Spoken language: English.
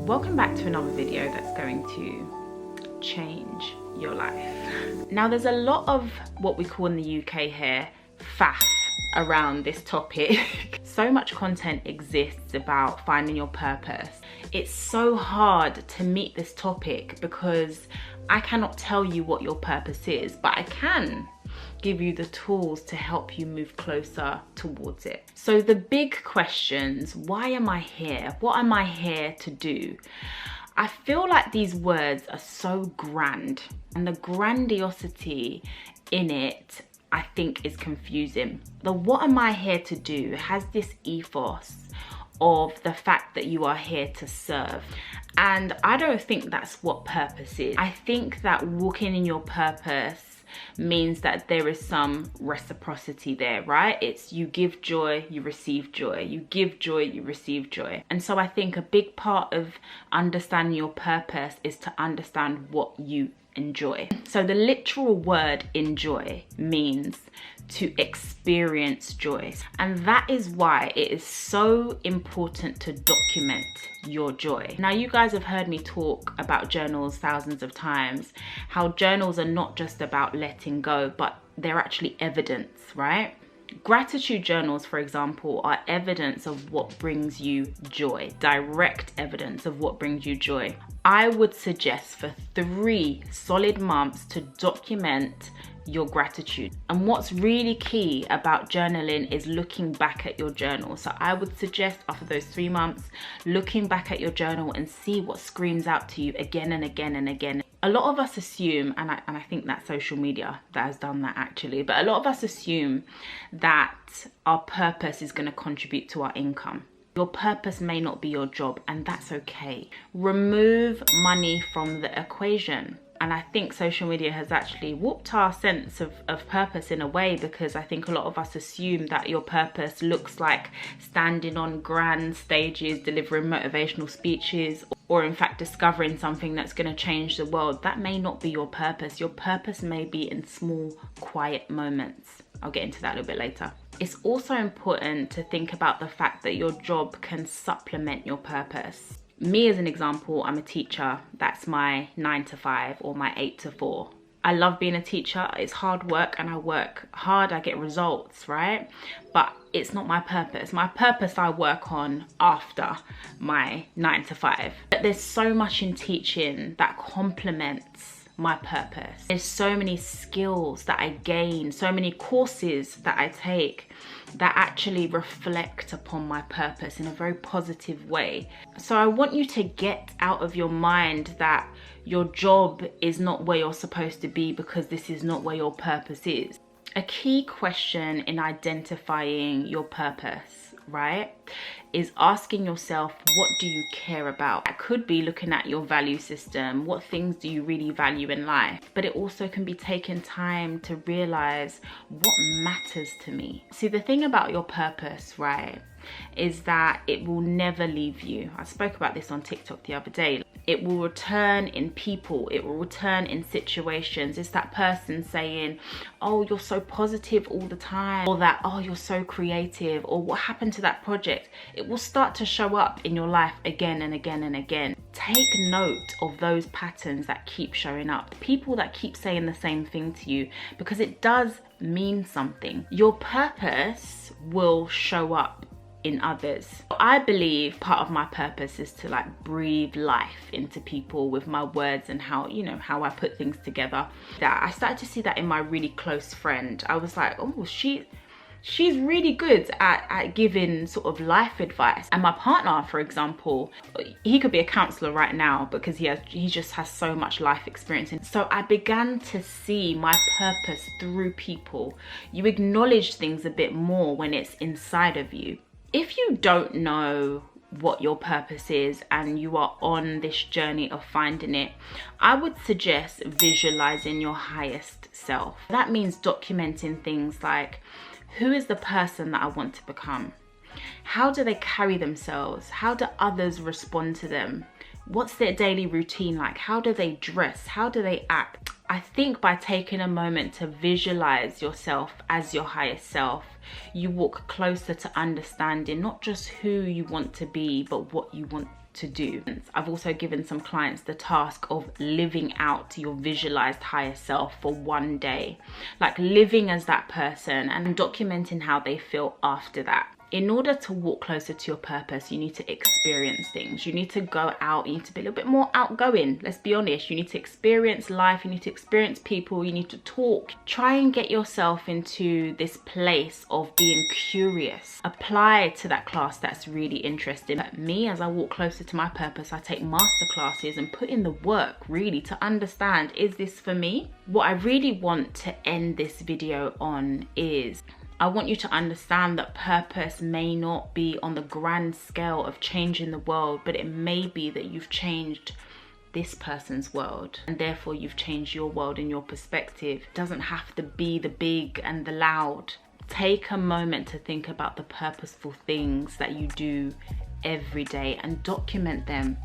Welcome back to another video that's going to change your life. Now, there's a lot of what we call in the UK here faff around this topic. So much content exists about finding your purpose. It's so hard to meet this topic because I cannot tell you what your purpose is, but I can give you the tools to help you move closer towards it. So the big questions: why am I here? What am I here to do? I feel like these words are so grand, and the grandiosity in it, I think, is confusing. The what am I here to do has this ethos of the fact that you are here to serve. And I don't think that's what purpose is. I think that walking in your purpose means that there is some reciprocity there, right? It's you give joy, you receive joy. You give joy, you receive joy. And so I think a big part of understanding your purpose is to understand what you enjoy. So the literal word enjoy means to experience joy. And that is why it is so important to document your joy. Now, you guys have heard me talk about journals thousands of times, how journals are not just about letting go, but they're actually evidence, right? Gratitude journals, for example, are evidence of what brings you joy, direct evidence of what brings you joy. I would suggest for 3 solid months to document your gratitude. And what's really key about journaling is looking back at your journal. So I would suggest after those 3 months, looking back at your journal and see what screams out to you again and again and again. A lot of us assume, and I think that social media that has done that actually, but a lot of us assume that our purpose is going to contribute to our income. Your purpose may not be your job, and that's okay. Remove money from the equation. And I think social media has actually warped our sense of purpose in a way, because I think a lot of us assume that your purpose looks like standing on grand stages, delivering motivational speeches, or in fact discovering something that's going to change the world. That may not be your purpose. Your purpose may be in small, quiet moments. I'll get into that a little bit later. It's also important to think about the fact that your job can supplement your purpose. Me as an example, I'm a teacher. That's my 9 to 5 or my 8 to 4. I love being a teacher. It's hard work and I work hard, I get results, right? But it's not my purpose. My purpose I work on after my 9 to 5. But there's so much in teaching that complements my purpose. There's so many skills that I gain, so many courses that I take that actually reflect upon my purpose in a very positive way. So I want you to get out of your mind that your job is not where you're supposed to be because this is not where your purpose is. A key question in identifying your purpose, right, is asking yourself, what do you care about? That could be looking at your value system. What things do you really value in life? But it also can be taking time to realize what matters to me. See, the thing about your purpose, right, is that it will never leave you. I spoke about this on TikTok the other day. It will return in people. It will return in situations. It's that person saying, oh, you're so positive all the time, or that, oh, you're so creative, or what happened to that project? It will start to show up in your life again and again and again. Take note of those patterns that keep showing up, people that keep saying the same thing to you, because it does mean something. Your purpose will show up in others. I believe part of my purpose is to like breathe life into people with my words and how, you know, how I put things together. That I started to see that in my really close friend. I was like, oh, she's really good at giving sort of life advice. And my partner, for example, he could be a counselor right now because he just has so much life experience. And so I began to see my purpose through people. You acknowledge things a bit more when it's inside of you. If you don't know what your purpose is and you are on this journey of finding it, I would suggest visualizing your highest self. That means documenting things like, who is the person that I want to become? How do they carry themselves? How do others respond to them? What's their daily routine like? How do they dress? How do they act? I think by taking a moment to visualize yourself as your highest self, you walk closer to understanding not just who you want to be, but what you want to do. I've also given some clients the task of living out your visualized higher self for one day, like living as that person and documenting how they feel after that. In order to walk closer to your purpose, you need to experience things. You need to go out, you need to be a little bit more outgoing. Let's be honest, you need to experience life, you need to experience people, you need to talk. Try and get yourself into this place of being curious. Apply to that class that's really interesting. But me, as I walk closer to my purpose, I take master classes and put in the work really to understand, is this for me? What I really want to end this video on is, I want you to understand that purpose may not be on the grand scale of changing the world, but it may be that you've changed this person's world and therefore you've changed your world and your perspective. It doesn't have to be the big and the loud. Take a moment to think about the purposeful things that you do every day and document them.